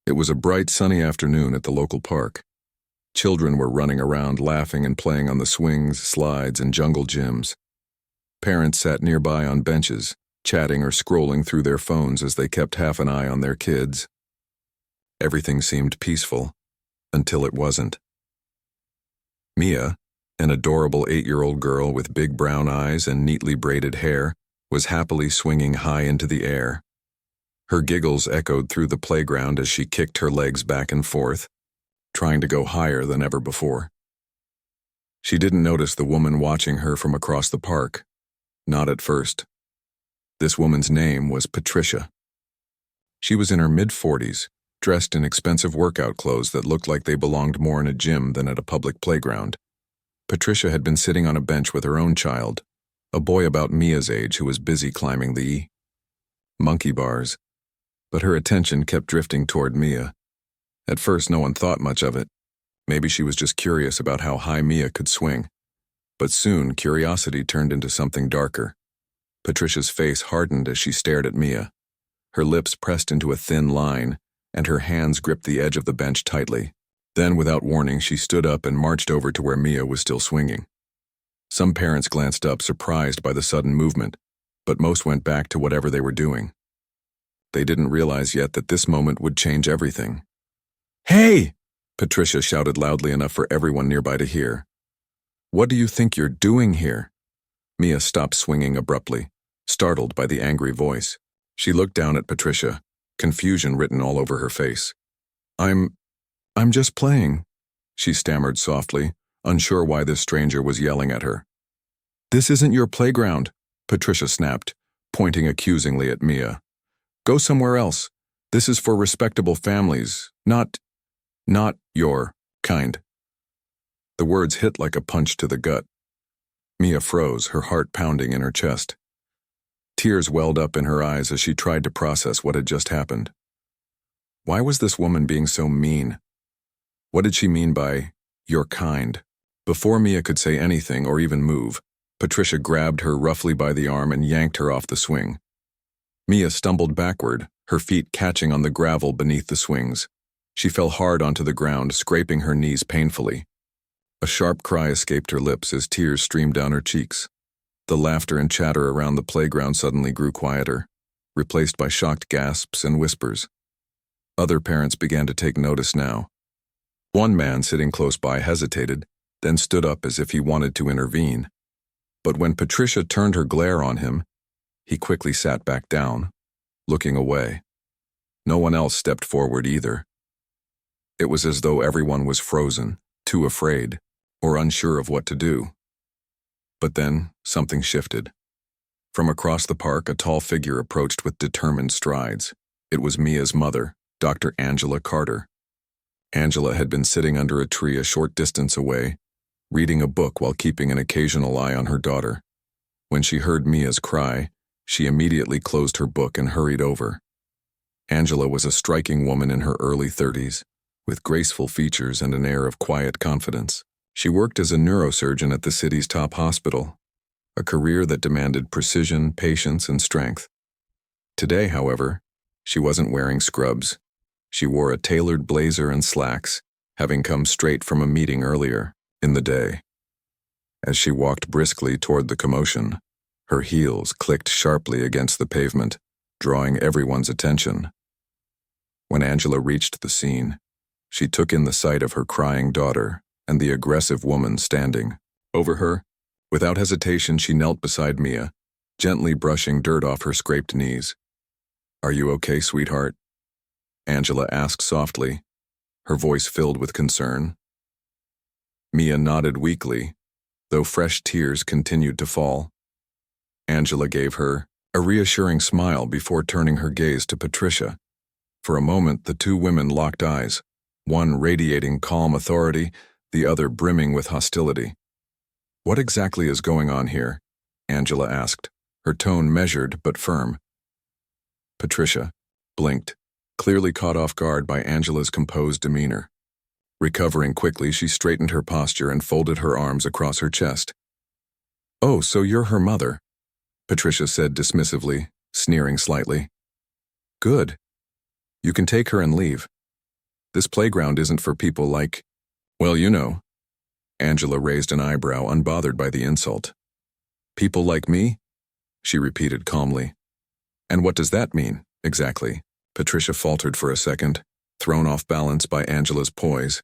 It was a bright, sunny afternoon at the local park. Children were running around, laughing and playing on the swings, slides, and jungle gyms. Parents sat nearby on benches, chatting or scrolling through their phones as they kept half an eye on their kids. Everything seemed peaceful, until it wasn't. Mia, an adorable 8-year-old girl with big brown eyes and neatly braided hair, was happily swinging high into the air. Her giggles echoed through the playground as she kicked her legs back and forth, trying to go higher than ever before. She didn't notice the woman watching her from across the park. Not at first. This woman's name was Patricia. She was in her mid-40s, dressed in expensive workout clothes that looked like they belonged more in a gym than at a public playground. Patricia had been sitting on a bench with her own child, a boy about Mia's age who was busy climbing the monkey bars. But her attention kept drifting toward Mia. At first, no one thought much of it. Maybe she was just curious about how high Mia could swing. But soon, curiosity turned into something darker. Patricia's face hardened as she stared at Mia. Her lips pressed into a thin line, and her hands gripped the edge of the bench tightly. Then, without warning, she stood up and marched over to where Mia was still swinging. Some parents glanced up, surprised by the sudden movement, but most went back to whatever they were doing. They didn't realize yet that this moment would change everything. "Hey!" Patricia shouted loudly enough for everyone nearby to hear. "What do you think you're doing here?" Mia stopped swinging abruptly, startled by the angry voice. She looked down at Patricia, confusion written all over her face. I'm just playing," she stammered softly, unsure why this stranger was yelling at her. "This isn't your playground," Patricia snapped, pointing accusingly at Mia. "Go somewhere else. This is for respectable families, not your kind." The words hit like a punch to the gut. Mia froze, her heart pounding in her chest. Tears welled up in her eyes as she tried to process what had just happened. Why was this woman being so mean? What did she mean by your kind? Before Mia could say anything or even move, Patricia grabbed her roughly by the arm and yanked her off the swing. Mia stumbled backward, her feet catching on the gravel beneath the swings. She fell hard onto the ground, scraping her knees painfully. A sharp cry escaped her lips as tears streamed down her cheeks. The laughter and chatter around the playground suddenly grew quieter, replaced by shocked gasps and whispers. Other parents began to take notice now. One man sitting close by hesitated, then stood up as if he wanted to intervene. But when Patricia turned her glare on him, he quickly sat back down, looking away. No one else stepped forward either. It was as though everyone was frozen, too afraid, or unsure of what to do. But then, something shifted. From across the park, a tall figure approached with determined strides. It was Mia's mother, Dr. Angela Carter. Angela had been sitting under a tree a short distance away, reading a book while keeping an occasional eye on her daughter. When she heard Mia's cry, she immediately closed her book and hurried over. Angela was a striking woman in her early 30s, with graceful features and an air of quiet confidence. She worked as a neurosurgeon at the city's top hospital, a career that demanded precision, patience, and strength. Today, however, she wasn't wearing scrubs. She wore a tailored blazer and slacks, having come straight from a meeting earlier in the day. As she walked briskly toward the commotion, her heels clicked sharply against the pavement, drawing everyone's attention. When Angela reached the scene, she took in the sight of her crying daughter and the aggressive woman standing over her. Without hesitation, she knelt beside Mia, gently brushing dirt off her scraped knees. "Are you okay, sweetheart?" Angela asked softly, her voice filled with concern. Mia nodded weakly, though fresh tears continued to fall. Angela gave her a reassuring smile before turning her gaze to Patricia. For a moment, the two women locked eyes, one radiating calm authority, the other brimming with hostility. "What exactly is going on here?" Angela asked, her tone measured but firm. Patricia blinked, clearly caught off guard by Angela's composed demeanor. Recovering quickly, she straightened her posture and folded her arms across her chest. "Oh, so you're her mother," Patricia said dismissively, sneering slightly. "Good. You can take her and leave. This playground isn't for people like, well, you know. Angela raised an eyebrow, unbothered by the insult. People like me? She repeated calmly. And what does that mean, exactly? Patricia faltered for a second, thrown off balance by Angela's poise.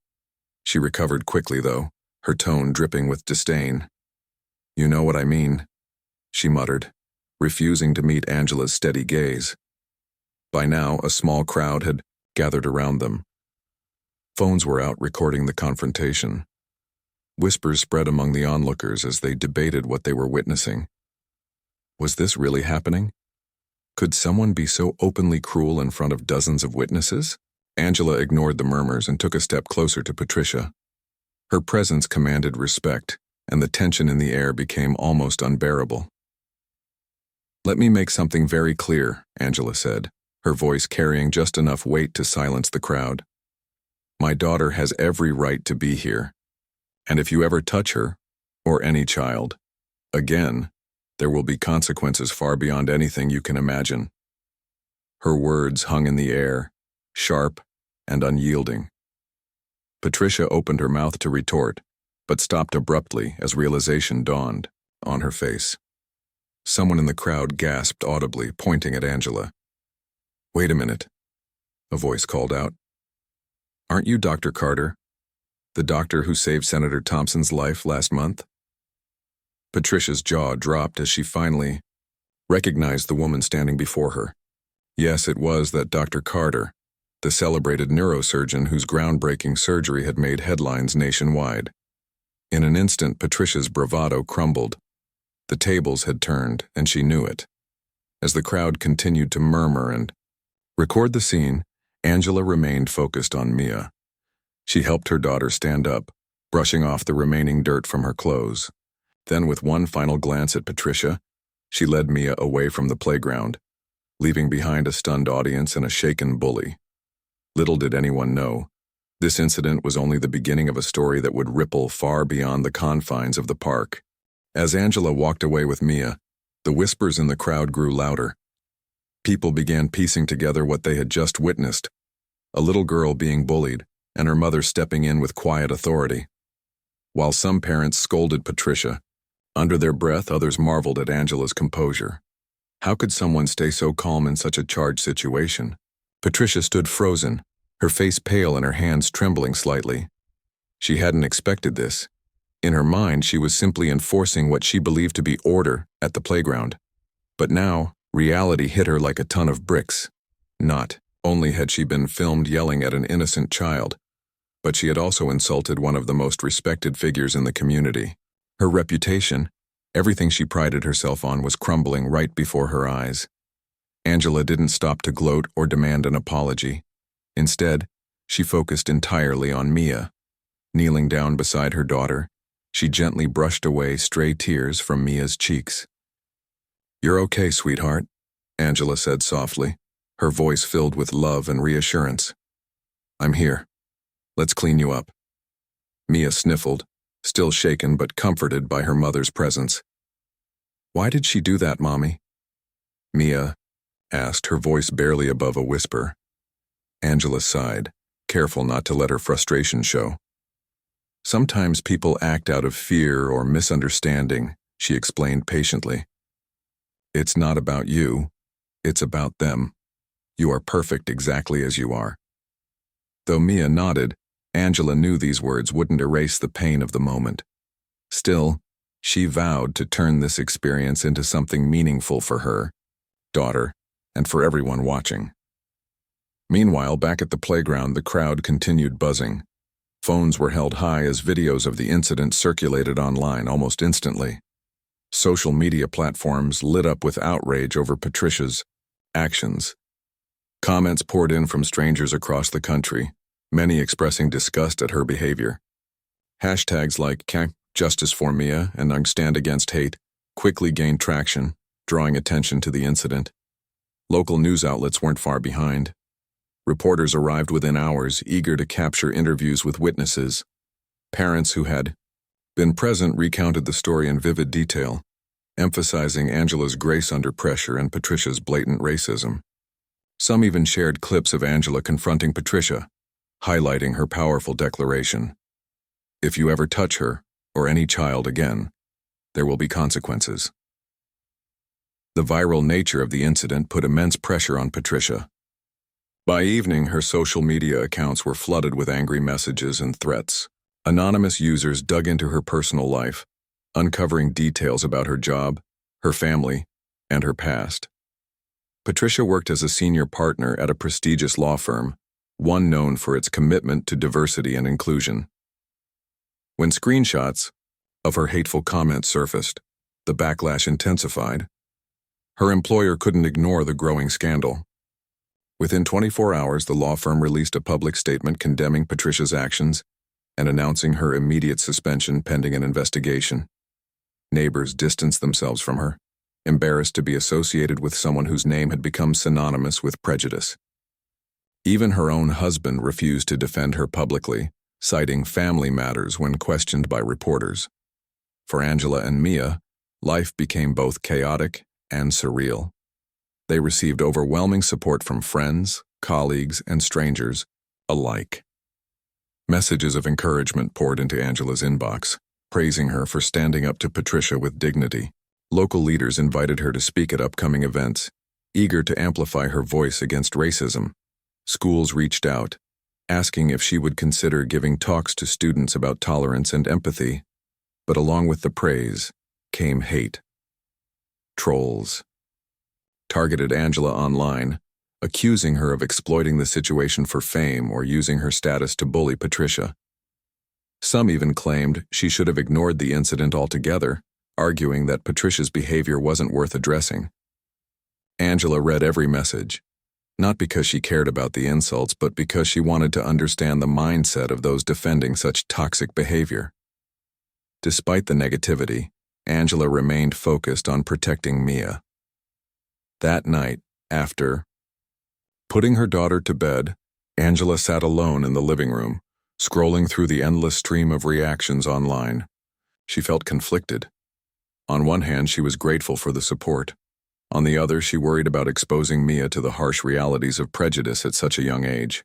She recovered quickly, though, her tone dripping with disdain. You know what I mean, she muttered, refusing to meet Angela's steady gaze. By now, a small crowd had gathered around them. Phones were out recording the confrontation. Whispers spread among the onlookers as they debated what they were witnessing. Was this really happening? Could someone be so openly cruel in front of dozens of witnesses? Angela ignored the murmurs and took a step closer to Patricia. Her presence commanded respect, and the tension in the air became almost unbearable. Let me make something very clear, Angela said, her voice carrying just enough weight to silence the crowd. My daughter has every right to be here. And if you ever touch her, or any child, again, there will be consequences far beyond anything you can imagine. Her words hung in the air, sharp and unyielding. Patricia opened her mouth to retort, but stopped abruptly as realization dawned on her face. Someone in the crowd gasped audibly, pointing at Angela. Wait a minute, a voice called out. Aren't you Dr. Carter? The doctor who saved Senator Thompson's life last month? Patricia's jaw dropped as she finally recognized the woman standing before her. Yes, it was that Dr. Carter, the celebrated neurosurgeon whose groundbreaking surgery had made headlines nationwide. In an instant, Patricia's bravado crumbled. The tables had turned, and she knew it. As the crowd continued to murmur and record the scene, Angela remained focused on Mia. She helped her daughter stand up, brushing off the remaining dirt from her clothes. Then, with one final glance at Patricia, she led Mia away from the playground, leaving behind a stunned audience and a shaken bully. Little did anyone know, this incident was only the beginning of a story that would ripple far beyond the confines of the park. As Angela walked away with Mia, the whispers in the crowd grew louder. People began piecing together what they had just witnessed: a little girl being bullied, and her mother stepping in with quiet authority. While some parents scolded Patricia, under their breath others marveled at Angela's composure. How could someone stay so calm in such a charged situation? Patricia stood frozen, her face pale and her hands trembling slightly. She hadn't expected this. In her mind, she was simply enforcing what she believed to be order at the playground. But now, reality hit her like a ton of bricks. Not only had she been filmed yelling at an innocent child, but she had also insulted one of the most respected figures in the community. Her reputation, everything she prided herself on, was crumbling right before her eyes. Angela didn't stop to gloat or demand an apology. Instead, she focused entirely on Mia. Kneeling down beside her daughter, she gently brushed away stray tears from Mia's cheeks. You're okay, sweetheart, Angela said softly, her voice filled with love and reassurance. I'm here. Let's clean you up. Mia sniffled, still shaken but comforted by her mother's presence. Why did she do that, Mommy? Mia asked, her voice barely above a whisper. Angela sighed, careful not to let her frustration show. Sometimes people act out of fear or misunderstanding, she explained patiently. It's not about you, it's about them. You are perfect exactly as you are. Though Mia nodded, Angela knew these words wouldn't erase the pain of the moment. Still, she vowed to turn this experience into something meaningful for her, daughter, and for everyone watching. Meanwhile, back at the playground, the crowd continued buzzing. Phones were held high as videos of the incident circulated online almost instantly. Social media platforms lit up with outrage over Patricia's actions. Comments poured in from strangers across the country, many expressing disgust at her behavior. Hashtags like Justice for Mia and I Stand Against Hate quickly gained traction, drawing attention to the incident. Local news outlets weren't far behind. Reporters arrived within hours, eager to capture interviews with witnesses. Parents who had been present recounted the story in vivid detail, emphasizing Angela's grace under pressure and Patricia's blatant racism. Some even shared clips of Angela confronting Patricia, highlighting her powerful declaration. If you ever touch her, or any child again, there will be consequences. The viral nature of the incident put immense pressure on Patricia. By evening, her social media accounts were flooded with angry messages and threats. Anonymous users dug into her personal life, uncovering details about her job, her family, and her past. Patricia worked as a senior partner at a prestigious law firm, one known for its commitment to diversity and inclusion. When screenshots of her hateful comments surfaced, the backlash intensified. Her employer couldn't ignore the growing scandal. Within 24 hours, the law firm released a public statement condemning Patricia's actions and announcing her immediate suspension pending an investigation. Neighbors distanced themselves from her, embarrassed to be associated with someone whose name had become synonymous with prejudice. Even her own husband refused to defend her publicly, citing family matters when questioned by reporters. For Angela and Mia, life became both chaotic and surreal. They received overwhelming support from friends, colleagues, and strangers alike. Messages of encouragement poured into Angela's inbox, praising her for standing up to Patricia with dignity. Local leaders invited her to speak at upcoming events, eager to amplify her voice against racism. Schools reached out, asking if she would consider giving talks to students about tolerance and empathy. But along with the praise came hate. Trolls targeted Angela online, accusing her of exploiting the situation for fame or using her status to bully Patricia. Some even claimed she should have ignored the incident altogether, arguing that Patricia's behavior wasn't worth addressing. Angela read every message, not because she cared about the insults, but because she wanted to understand the mindset of those defending such toxic behavior. Despite the negativity, Angela remained focused on protecting Mia. That night, after putting her daughter to bed, Angela sat alone in the living room, scrolling through the endless stream of reactions online. She felt conflicted. On one hand, she was grateful for the support. On the other, she worried about exposing Mia to the harsh realities of prejudice at such a young age.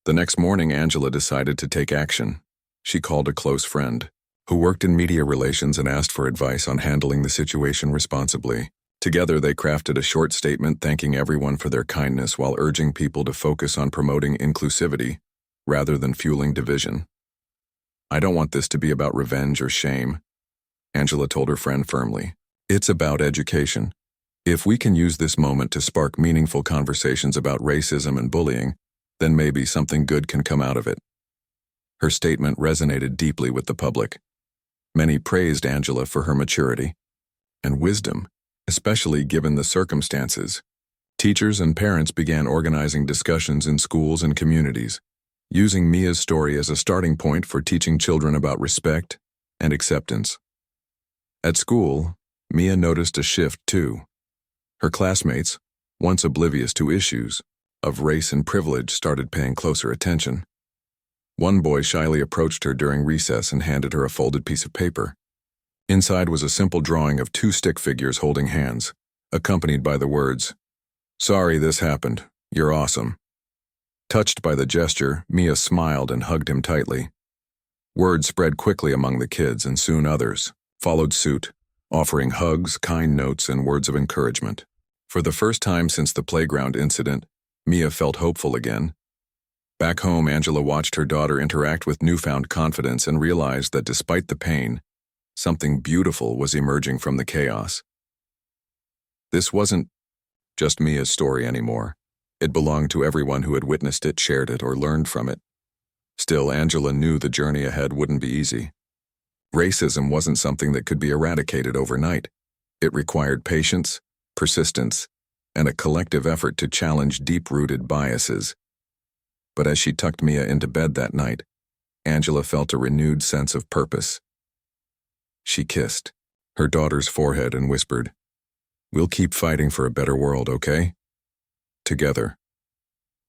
The next morning, Angela decided to take action. She called a close friend, who worked in media relations, and asked for advice on handling the situation responsibly. Together, they crafted a short statement thanking everyone for their kindness while urging people to focus on promoting inclusivity rather than fueling division. "I don't want this to be about revenge or shame," Angela told her friend firmly. "It's about education. If we can use this moment to spark meaningful conversations about racism and bullying, then maybe something good can come out of it." Her statement resonated deeply with the public. Many praised Angela for her maturity and wisdom, especially given the circumstances. Teachers and parents began organizing discussions in schools and communities, using Mia's story as a starting point for teaching children about respect and acceptance. At school, Mia noticed a shift too. Her classmates, once oblivious to issues of race and privilege, started paying closer attention. One boy shyly approached her during recess and handed her a folded piece of paper. Inside was a simple drawing of two stick figures holding hands, accompanied by the words, "Sorry this happened. You're awesome." Touched by the gesture, Mia smiled and hugged him tightly. Word spread quickly among the kids, and soon others followed suit, offering hugs, kind notes, and words of encouragement. For the first time since the playground incident, Mia felt hopeful again. Back home, Angela watched her daughter interact with newfound confidence and realized that despite the pain, something beautiful was emerging from the chaos. This wasn't just Mia's story anymore. It belonged to everyone who had witnessed it, shared it, or learned from it. Still, Angela knew the journey ahead wouldn't be easy. Racism wasn't something that could be eradicated overnight. It required patience, persistence, and a collective effort to challenge deep-rooted biases. But as she tucked Mia into bed that night, Angela felt a renewed sense of purpose. She kissed her daughter's forehead and whispered, "We'll keep fighting for a better world, okay?" Together.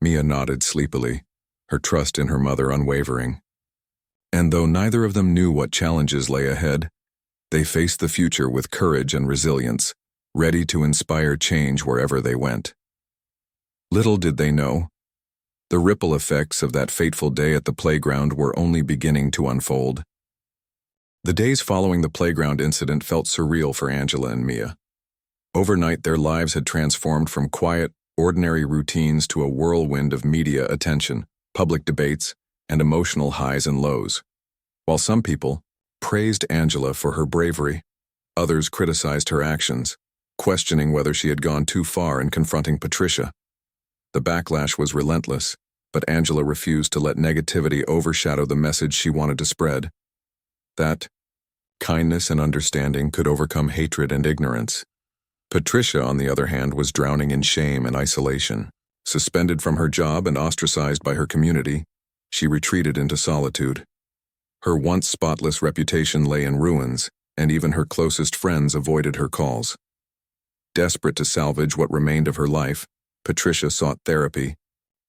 Mia nodded sleepily, her trust in her mother unwavering. And though neither of them knew what challenges lay ahead, they faced the future with courage and resilience, ready to inspire change wherever they went. Little did they know, The ripple effects of that fateful day at the playground were only beginning to unfold. The days following the playground incident felt surreal for Angela and Mia. Overnight, their lives had transformed from quiet, ordinary routines to a whirlwind of media attention, public debates, and emotional highs and lows. While some people praised Angela for her bravery, others criticized her actions, questioning whether she had gone too far in confronting Patricia. The backlash was relentless, but Angela refused to let negativity overshadow the message she wanted to spread. That kindness and understanding could overcome hatred and ignorance. Patricia, on the other hand, was drowning in shame and isolation. Suspended from her job and ostracized by her community, she retreated into solitude. Her once spotless reputation lay in ruins, and even her closest friends avoided her calls. Desperate to salvage what remained of her life, Patricia sought therapy,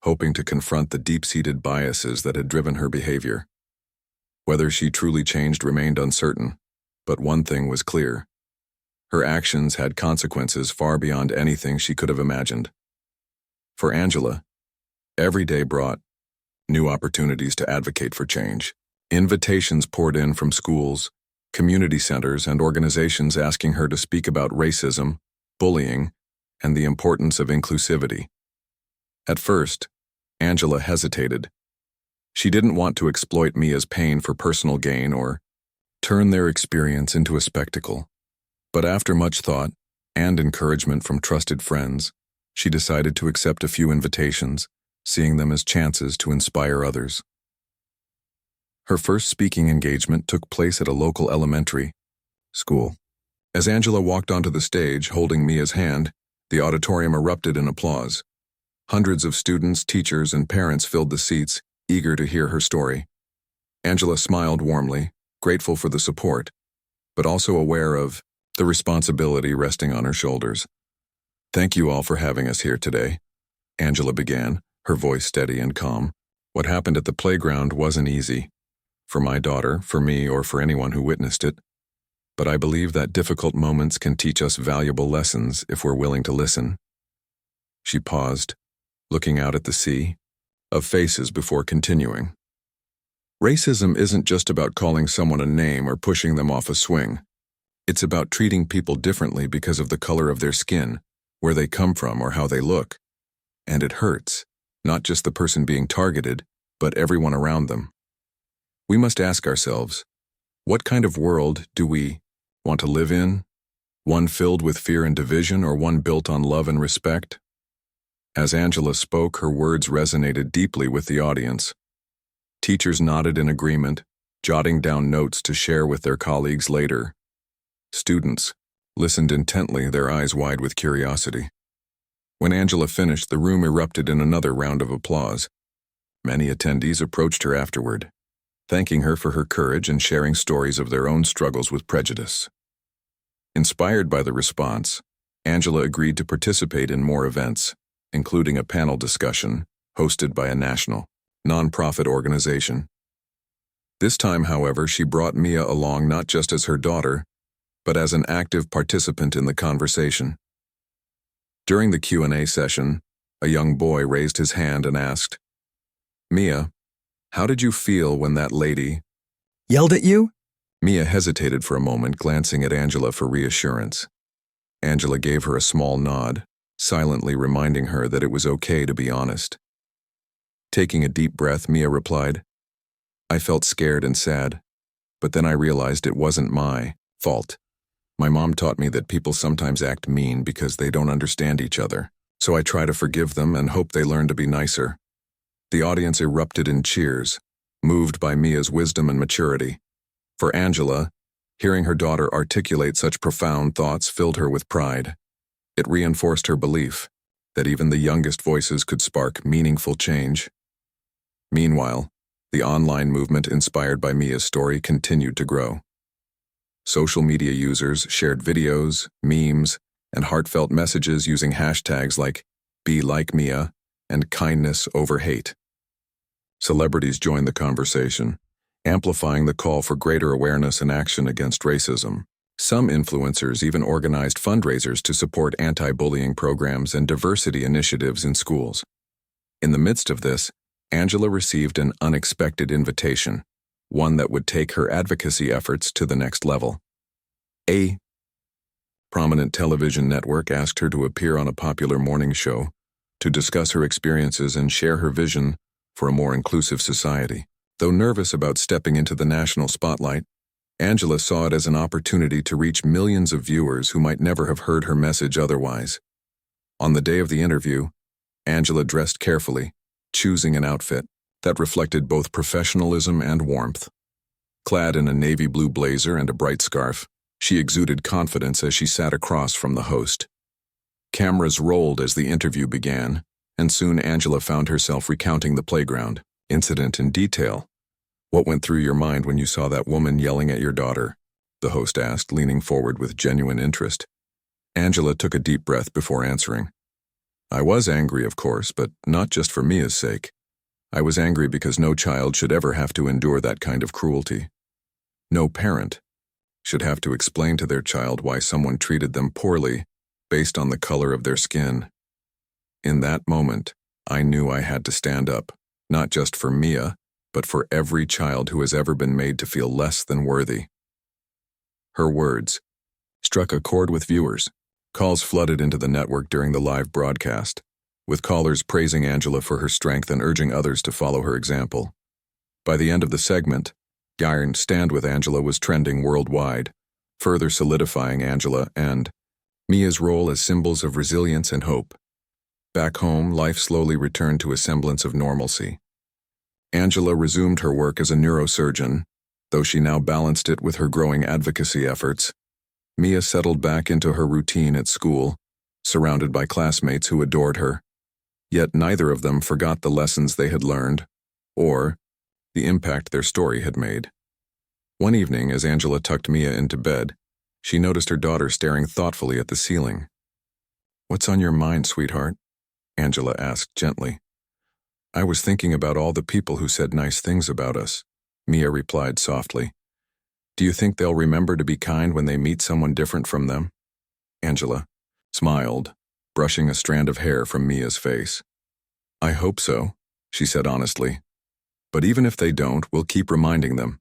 hoping to confront the deep-seated biases that had driven her behavior. Whether she truly changed remained uncertain, but one thing was clear. Her actions had consequences far beyond anything she could have imagined. For Angela, every day brought new opportunities to advocate for change. Invitations poured in from schools, community centers, and organizations asking her to speak about racism, bullying, and the importance of inclusivity. At first, Angela hesitated. She didn't want to exploit Mia's pain for personal gain or turn their experience into a spectacle. But after much thought and encouragement from trusted friends, she decided to accept a few invitations, seeing them as chances to inspire others. Her first speaking engagement took place at a local elementary school. As Angela walked onto the stage holding Mia's hand, the auditorium erupted in applause. Hundreds of students, teachers, and parents filled the seats, eager to hear her story. Angela smiled warmly, grateful for the support, but also aware of the responsibility resting on her shoulders. "Thank you all for having us here today," Angela began, her voice steady and calm. "What happened at the playground wasn't easy, for my daughter, for me, or for anyone who witnessed it. But I believe that difficult moments can teach us valuable lessons if we're willing to listen." She paused, looking out at the sea of faces before continuing. "Racism isn't just about calling someone a name or pushing them off a swing. It's about treating people differently because of the color of their skin, where they come from, or how they look. And it hurts, not just the person being targeted, but everyone around them. We must ask ourselves, what kind of world do we want to live in? One filled with fear and division, or one built on love and respect?" As Angela spoke, her words resonated deeply with the audience. Teachers nodded in agreement, jotting down notes to share with their colleagues later. Students listened intently, their eyes wide with curiosity. When Angela finished, the room erupted in another round of applause. Many attendees approached her afterward, thanking her for her courage and sharing stories of their own struggles with prejudice. Inspired by the response, Angela agreed to participate in more events, including a panel discussion hosted by a national, nonprofit organization. This time, however, she brought Mia along not just as her daughter, but as an active participant in the conversation. During the Q&A session, a young boy raised his hand and asked, "Mia, how did you feel when that lady yelled at you?" Mia hesitated for a moment, glancing at Angela for reassurance. Angela gave her a small nod, silently reminding her that it was okay to be honest. Taking a deep breath, Mia replied, "I felt scared and sad, but then I realized it wasn't my fault. My mom taught me that people sometimes act mean because they don't understand each other, so I try to forgive them and hope they learn to be nicer." The audience erupted in cheers, moved by Mia's wisdom and maturity. For Angela, hearing her daughter articulate such profound thoughts filled her with pride. It reinforced her belief that even the youngest voices could spark meaningful change. Meanwhile, the online movement inspired by Mia's story continued to grow. Social media users shared videos, memes, and heartfelt messages using hashtags like #BeLikeMia and kindness over hate. Celebrities joined the conversation, amplifying the call for greater awareness and action against racism. Some influencers even organized fundraisers to support anti-bullying programs and diversity initiatives in schools. In the midst of this, Angela received an unexpected invitation, one that would take her advocacy efforts to the next level. A prominent television network asked her to appear on a popular morning show to discuss her experiences and share her vision for a more inclusive society. Though nervous about stepping into the national spotlight, Angela saw it as an opportunity to reach millions of viewers who might never have heard her message otherwise. On the day of the interview, Angela dressed carefully, choosing an outfit that reflected both professionalism and warmth. Clad in a navy blue blazer and a bright scarf, she exuded confidence as she sat across from the host. Cameras rolled as the interview began, and soon Angela found herself recounting the playground incident in detail. "What went through your mind when you saw that woman yelling at your daughter?" the host asked, leaning forward with genuine interest. Angela took a deep breath before answering. "I was angry, of course, but not just for Mia's sake. I was angry because no child should ever have to endure that kind of cruelty. No parent should have to explain to their child why someone treated them poorly based on the color of their skin. In that moment, I knew I had to stand up, not just for Mia, but for every child who has ever been made to feel less than worthy." Her words struck a chord with viewers. Calls flooded into the network during the live broadcast, with callers praising Angela for her strength and urging others to follow her example. By the end of the segment, "Iron Stand with Angela" was trending worldwide, further solidifying Angela and Mia's role as symbols of resilience and hope. Back home, life slowly returned to a semblance of normalcy. Angela resumed her work as a neurosurgeon, though she now balanced it with her growing advocacy efforts. Mia settled back into her routine at school, surrounded by classmates who adored her. Yet neither of them forgot the lessons they had learned, or the impact their story had made. One evening, as Angela tucked Mia into bed, she noticed her daughter staring thoughtfully at the ceiling. "What's on your mind, sweetheart?" Angela asked gently. "I was thinking about all the people who said nice things about us," Mia replied softly. "Do you think they'll remember to be kind when they meet someone different from them?" Angela smiled, brushing a strand of hair from Mia's face. "I hope so," she said honestly. "But even if they don't, we'll keep reminding them.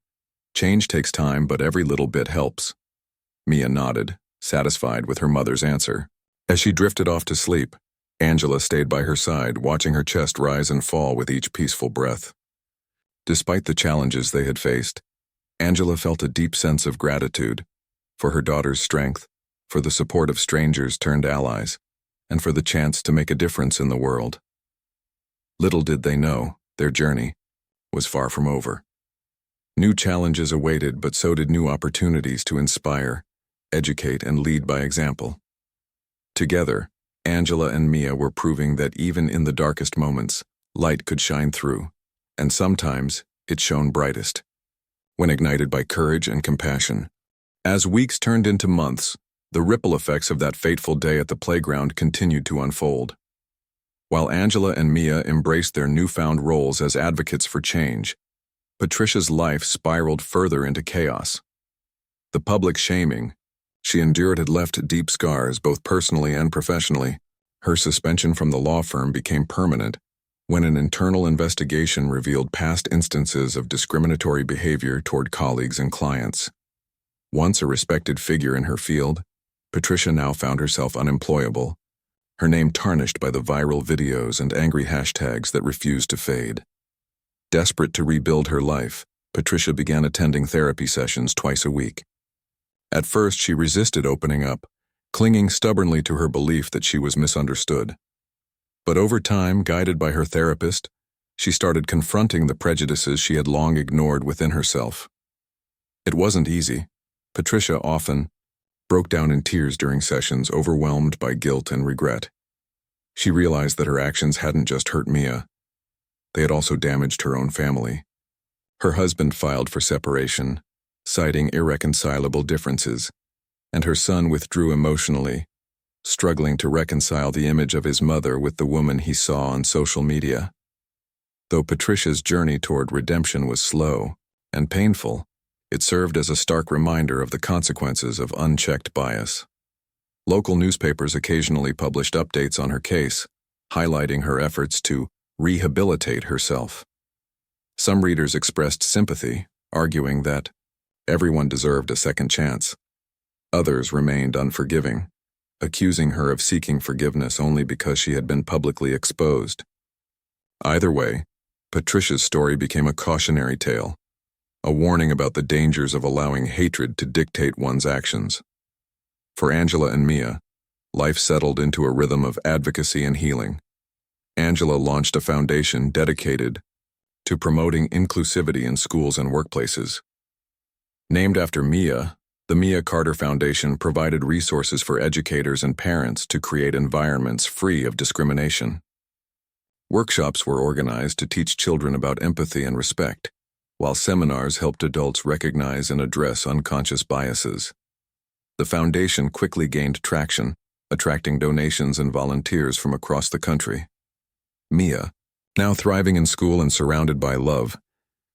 Change takes time, but every little bit helps." Mia nodded, satisfied with her mother's answer. As she drifted off to sleep, Angela stayed by her side, watching her chest rise and fall with each peaceful breath. Despite the challenges they had faced, Angela felt a deep sense of gratitude for her daughter's strength, for the support of strangers turned allies, and for the chance to make a difference in the world. Little did they know, their journey was far from over. New challenges awaited, but so did new opportunities to inspire, educate, and lead by example. Together, Angela and Mia were proving that even in the darkest moments, light could shine through, and sometimes it shone brightest when ignited by courage and compassion. As weeks turned into months, the ripple effects of that fateful day at the playground continued to unfold. While Angela and Mia embraced their newfound roles as advocates for change, Patricia's life spiraled further into chaos. The public shaming she endured had left deep scars, both personally and professionally. Her suspension from the law firm became permanent when an internal investigation revealed past instances of discriminatory behavior toward colleagues and clients. Once a respected figure in her field, Patricia now found herself unemployable, her name tarnished by the viral videos and angry hashtags that refused to fade. Desperate to rebuild her life, Patricia began attending therapy sessions twice a week. At first, she resisted opening up, clinging stubbornly to her belief that she was misunderstood. But over time, guided by her therapist, she started confronting the prejudices she had long ignored within herself. It wasn't easy. Patricia often broke down in tears during sessions, overwhelmed by guilt and regret. She realized that her actions hadn't just hurt Mia. They had also damaged her own family. Her husband filed for separation, citing irreconcilable differences, and her son withdrew emotionally, struggling to reconcile the image of his mother with the woman he saw on social media. Though Patricia's journey toward redemption was slow and painful, it served as a stark reminder of the consequences of unchecked bias. Local newspapers occasionally published updates on her case, highlighting her efforts to rehabilitate herself. Some readers expressed sympathy, arguing that everyone deserved a second chance. Others remained unforgiving, accusing her of seeking forgiveness only because she had been publicly exposed. Either way, Patricia's story became a cautionary tale, a warning about the dangers of allowing hatred to dictate one's actions. For Angela and Mia, life settled into a rhythm of advocacy and healing. Angela launched a foundation dedicated to promoting inclusivity in schools and workplaces. Named after Mia, the Mia Carter Foundation provided resources for educators and parents to create environments free of discrimination. Workshops were organized to teach children about empathy and respect, while seminars helped adults recognize and address unconscious biases. The foundation quickly gained traction, attracting donations and volunteers from across the country. Mia, now thriving in school and surrounded by love,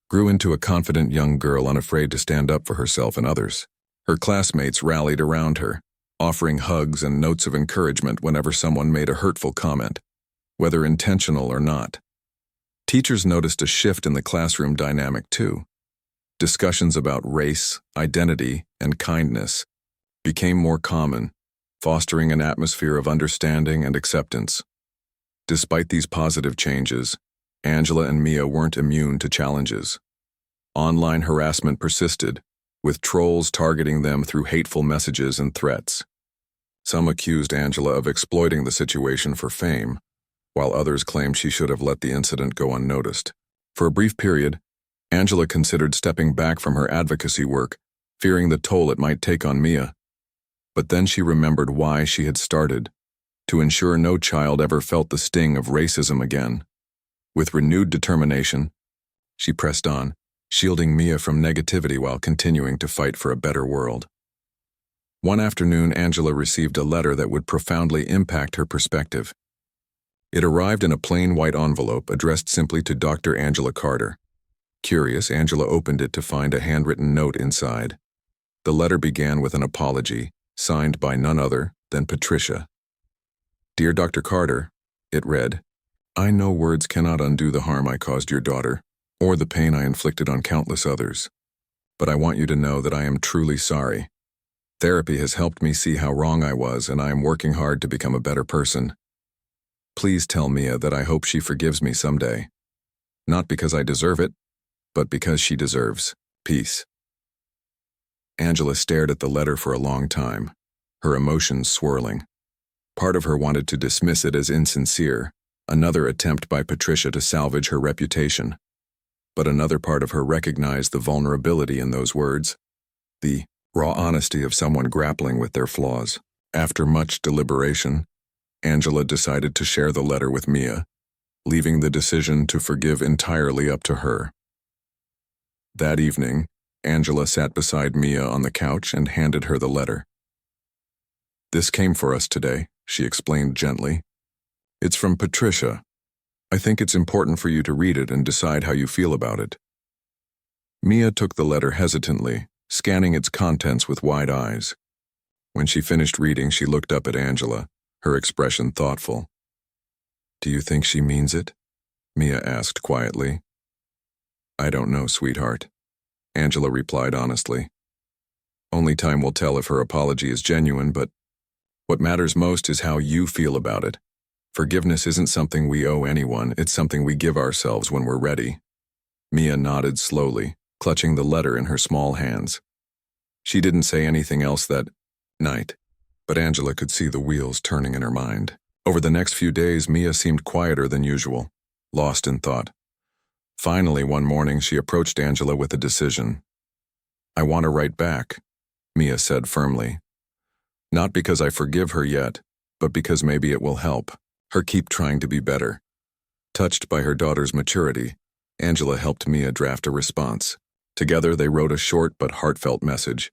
grew into a confident young girl unafraid to stand up for herself and others. Her classmates rallied around her, offering hugs and notes of encouragement whenever someone made a hurtful comment, whether intentional or not. Teachers noticed a shift in the classroom dynamic too. Discussions about race, identity, and kindness became more common, fostering an atmosphere of understanding and acceptance. Despite these positive changes, Angela and Mia weren't immune to challenges. Online harassment persisted, with trolls targeting them through hateful messages and threats. Some accused Angela of exploiting the situation for fame, while others claimed she should have let the incident go unnoticed. For a brief period, Angela considered stepping back from her advocacy work, fearing the toll it might take on Mia. But then she remembered why she had started, to ensure no child ever felt the sting of racism again. With renewed determination, she pressed on, shielding Mia from negativity while continuing to fight for a better world. One afternoon, Angela received a letter that would profoundly impact her perspective. It arrived in a plain white envelope addressed simply to Dr. Angela Carter. Curious, Angela opened it to find a handwritten note inside. The letter began with an apology, signed by none other than Patricia. "Dear Dr. Carter," it read, "I know words cannot undo the harm I caused your daughter, or the pain I inflicted on countless others. But I want you to know that I am truly sorry. Therapy has helped me see how wrong I was, and I am working hard to become a better person. Please tell Mia that I hope she forgives me someday. Not because I deserve it, but because she deserves peace." Angela stared at the letter for a long time, her emotions swirling. Part of her wanted to dismiss it as insincere, another attempt by Patricia to salvage her reputation. But another part of her recognized the vulnerability in those words, the raw honesty of someone grappling with their flaws. After much deliberation, Angela decided to share the letter with Mia, leaving the decision to forgive entirely up to her. That evening, Angela sat beside Mia on the couch and handed her the letter. "This came for us today," she explained gently. "It's from Patricia. I think it's important for you to read it and decide how you feel about it." Mia took the letter hesitantly, scanning its contents with wide eyes. When she finished reading, she looked up at Angela, her expression thoughtful. "Do you think she means it?" Mia asked quietly. "I don't know, sweetheart," Angela replied honestly. "Only time will tell if her apology is genuine, but what matters most is how you feel about it. Forgiveness isn't something we owe anyone, it's something we give ourselves when we're ready." Mia nodded slowly, clutching the letter in her small hands. She didn't say anything else that night, but Angela could see the wheels turning in her mind. Over the next few days, Mia seemed quieter than usual, lost in thought. Finally, one morning, she approached Angela with a decision. "I want to write back," Mia said firmly. "Not because I forgive her yet, but because maybe it will help her keep trying to be better." Touched by her daughter's maturity, Angela helped Mia draft a response. Together, they wrote a short but heartfelt message.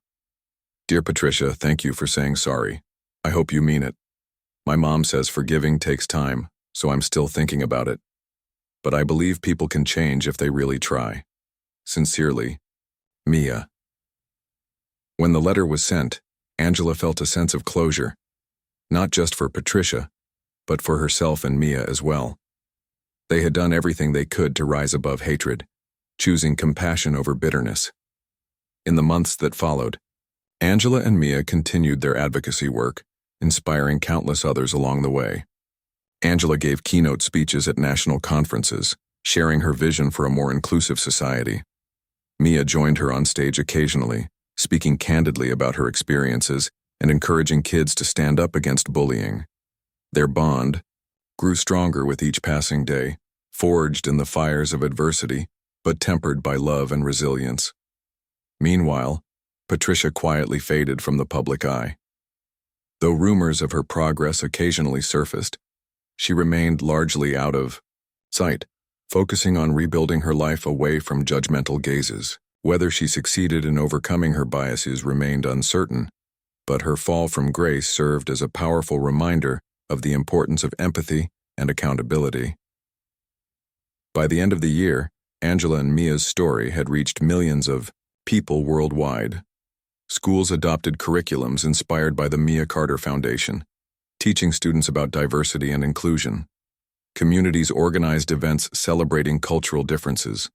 "Dear Patricia, thank you for saying sorry. I hope you mean it. My mom says forgiving takes time, so I'm still thinking about it. But I believe people can change if they really try. Sincerely, Mia." When the letter was sent, Angela felt a sense of closure, not just for Patricia, but for herself and Mia as well. They had done everything they could to rise above hatred, choosing compassion over bitterness. In the months that followed, Angela and Mia continued their advocacy work, inspiring countless others along the way. Angela gave keynote speeches at national conferences, sharing her vision for a more inclusive society. Mia joined her on stage occasionally, speaking candidly about her experiences and encouraging kids to stand up against bullying. Their bond grew stronger with each passing day, forged in the fires of adversity, but tempered by love and resilience. Meanwhile, Patricia quietly faded from the public eye. Though rumors of her progress occasionally surfaced, she remained largely out of sight, focusing on rebuilding her life away from judgmental gazes. Whether she succeeded in overcoming her biases remained uncertain, but her fall from grace served as a powerful reminder of the importance of empathy and accountability. By the end of the year, Angela and Mia's story had reached millions of people worldwide. Schools adopted curriculums inspired by the Mia Carter Foundation, teaching students about diversity and inclusion. Communities organized events celebrating cultural differences,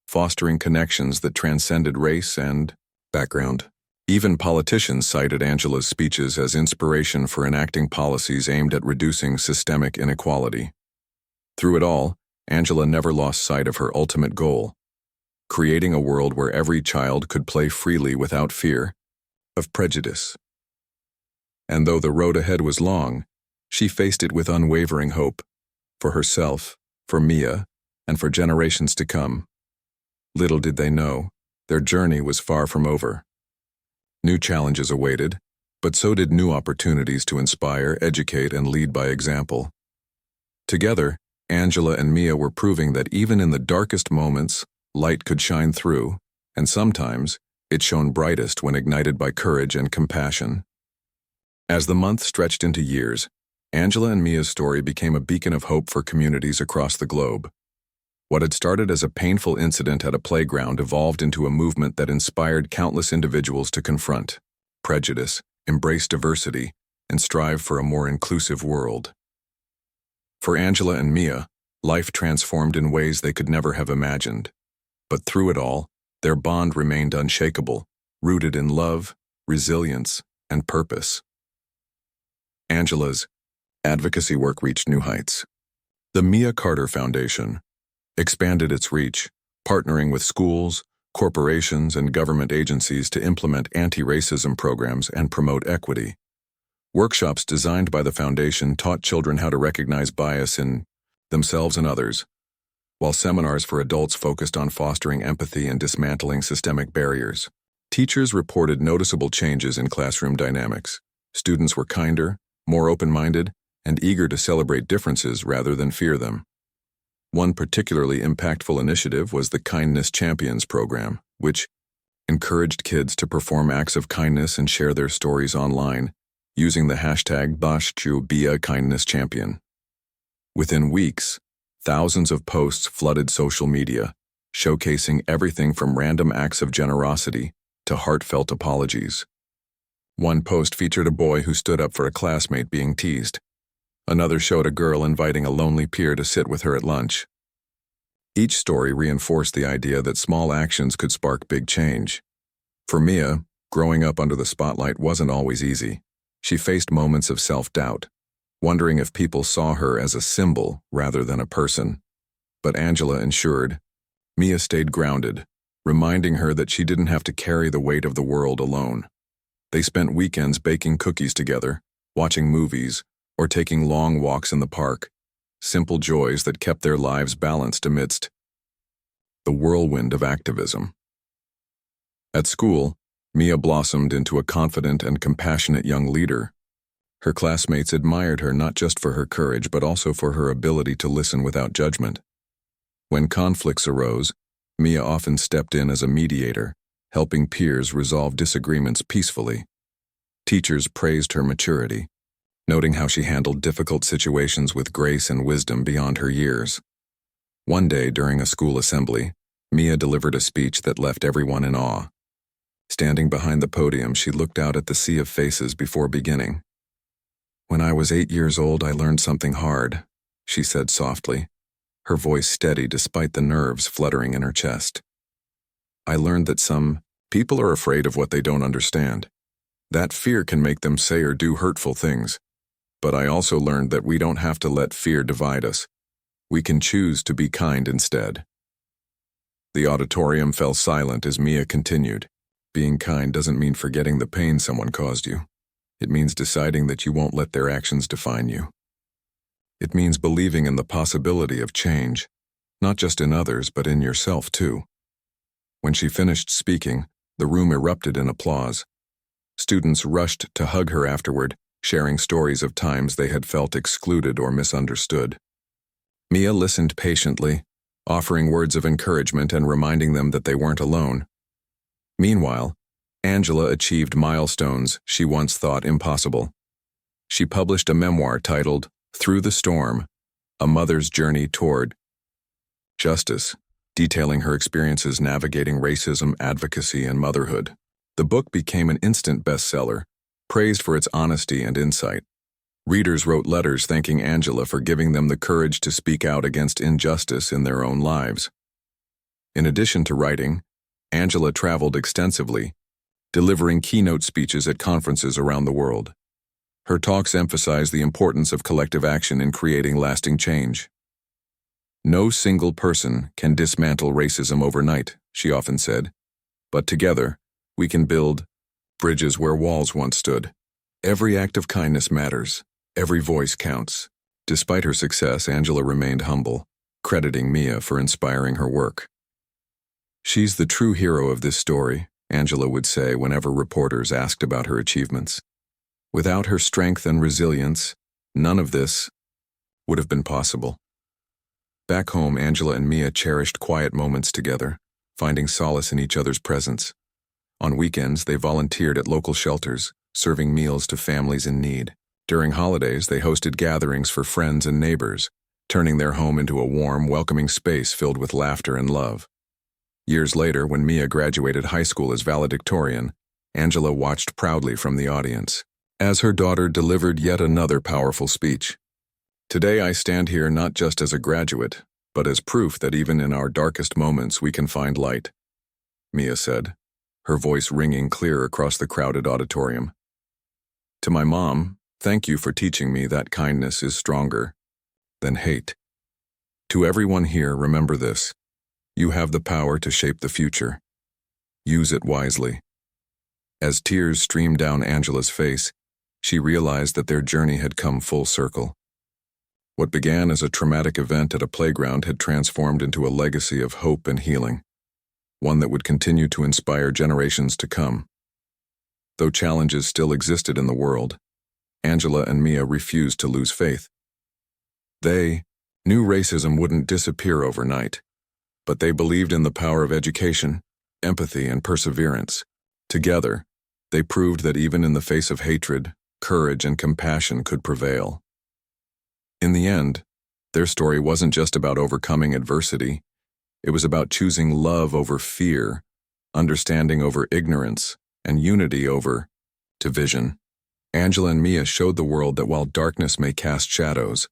fostering connections that transcended race and background. Even politicians cited Angela's speeches as inspiration for enacting policies aimed at reducing systemic inequality. Through it all, Angela never lost sight of her ultimate goal: creating a world where every child could play freely without fear of prejudice. And though the road ahead was long, she faced it with unwavering hope, for herself, for Mia, and for generations to come. Little did they know, their journey was far from over. New challenges awaited, but so did new opportunities to inspire, educate, and lead by example. Together, Angela and Mia were proving that even in the darkest moments, light could shine through, and sometimes it shone brightest when ignited by courage and compassion. As the months stretched into years, Angela and Mia's story became a beacon of hope for communities across the globe. What had started as a painful incident at a playground evolved into a movement that inspired countless individuals to confront prejudice, embrace diversity, and strive for a more inclusive world. For Angela and Mia, life transformed in ways they could never have imagined. But through it all, their bond remained unshakable, rooted in love, resilience, and purpose. Angela's advocacy work reached new heights. The Mia Carter Foundation expanded its reach, partnering with schools, corporations, and government agencies to implement anti-racism programs and promote equity. Workshops designed by the foundation taught children how to recognize bias in themselves and others, while seminars for adults focused on fostering empathy and dismantling systemic barriers. Teachers reported noticeable changes in classroom dynamics. Students were kinder, more open-minded, and eager to celebrate differences rather than fear them. One particularly impactful initiative was the Kindness Champions program, which encouraged kids to perform acts of kindness and share their stories online, using the hashtag #BeAKindnessChampion. Within weeks, thousands of posts flooded social media, showcasing everything from random acts of generosity to heartfelt apologies. One post featured a boy who stood up for a classmate being teased. Another showed a girl inviting a lonely peer to sit with her at lunch. Each story reinforced the idea that small actions could spark big change. For Mia, growing up under the spotlight wasn't always easy. She faced moments of self-doubt, wondering if people saw her as a symbol rather than a person. But Angela ensured. Mia stayed grounded, reminding her that she didn't have to carry the weight of the world alone. They spent weekends baking cookies together, watching movies, or taking long walks in the park, simple joys that kept their lives balanced amidst the whirlwind of activism. At school, Mia blossomed into a confident and compassionate young leader. Her classmates admired her not just for her courage but also for her ability to listen without judgment. When conflicts arose, Mia often stepped in as a mediator, helping peers resolve disagreements peacefully. Teachers praised her maturity, noting how she handled difficult situations with grace and wisdom beyond her years. One day during a school assembly, Mia delivered a speech that left everyone in awe. Standing behind the podium, she looked out at the sea of faces before beginning. "When I was 8 years old, I learned something hard," she said softly. her voice steady despite the nerves fluttering in her chest. I learned that some people are afraid of what they don't understand. That fear can make them say or do hurtful things. But I also learned that we don't have to let fear divide us. We can choose to be kind instead. The auditorium fell silent as Mia continued. Being kind doesn't mean forgetting the pain someone caused you. It means deciding that you won't let their actions define you. It means believing in the possibility of change, not just in others, but in yourself too. When she finished speaking, the room erupted in applause. Students rushed to hug her afterward, sharing stories of times they had felt excluded or misunderstood. Mia listened patiently, offering words of encouragement and reminding them that they weren't alone. Meanwhile, Angela achieved milestones she once thought impossible. She published a memoir titled Through the Storm, A Mother's Journey Toward Justice, detailing her experiences navigating racism, advocacy, and motherhood. The book became an instant bestseller, praised for its honesty and insight. Readers wrote letters thanking Angela for giving them the courage to speak out against injustice in their own lives. In addition to writing, Angela traveled extensively, delivering keynote speeches at conferences around the world. Her talks emphasized the importance of collective action in creating lasting change. No single person can dismantle racism overnight, she often said, but together, we can build bridges where walls once stood. Every act of kindness matters. Every voice counts. Despite her success, Angela remained humble, crediting Mia for inspiring her work. She's the true hero of this story, Angela would say whenever reporters asked about her achievements. Without her strength and resilience, none of this would have been possible. Back home, Angela and Mia cherished quiet moments together, finding solace in each other's presence. On weekends, they volunteered at local shelters, serving meals to families in need. During holidays, they hosted gatherings for friends and neighbors, turning their home into a warm, welcoming space filled with laughter and love. Years later, when Mia graduated high school as valedictorian, Angela watched proudly from the audience as her daughter delivered yet another powerful speech. Today I stand here not just as a graduate, but as proof that even in our darkest moments we can find light, Mia said, her voice ringing clear across the crowded auditorium. To my mom, thank you for teaching me that kindness is stronger than hate. To everyone here, remember this. You have the power to shape the future. Use it wisely. As tears streamed down Angela's face, she realized that their journey had come full circle. What began as a traumatic event at a playground had transformed into a legacy of hope and healing, one that would continue to inspire generations to come. Though challenges still existed in the world, Angela and Mia refused to lose faith. They knew racism wouldn't disappear overnight, but they believed in the power of education, empathy, and perseverance. Together, they proved that even in the face of hatred, courage and compassion could prevail. In the end, their story wasn't just about overcoming adversity. It was about choosing love over fear, understanding over ignorance, and unity over division. Angela and Mia showed the world that while darkness may cast shadows,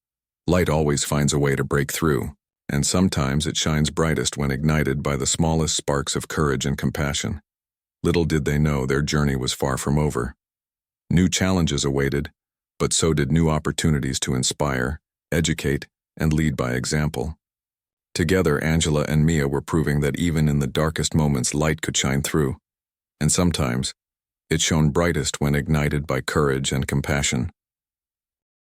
light always finds a way to break through, and sometimes it shines brightest when ignited by the smallest sparks of courage and compassion. Little did they know their journey was far from over. New challenges awaited, but so did new opportunities to inspire, educate, and lead by example. Together, Angela and Mia were proving that even in the darkest moments, light could shine through, and sometimes it shone brightest when ignited by courage and compassion.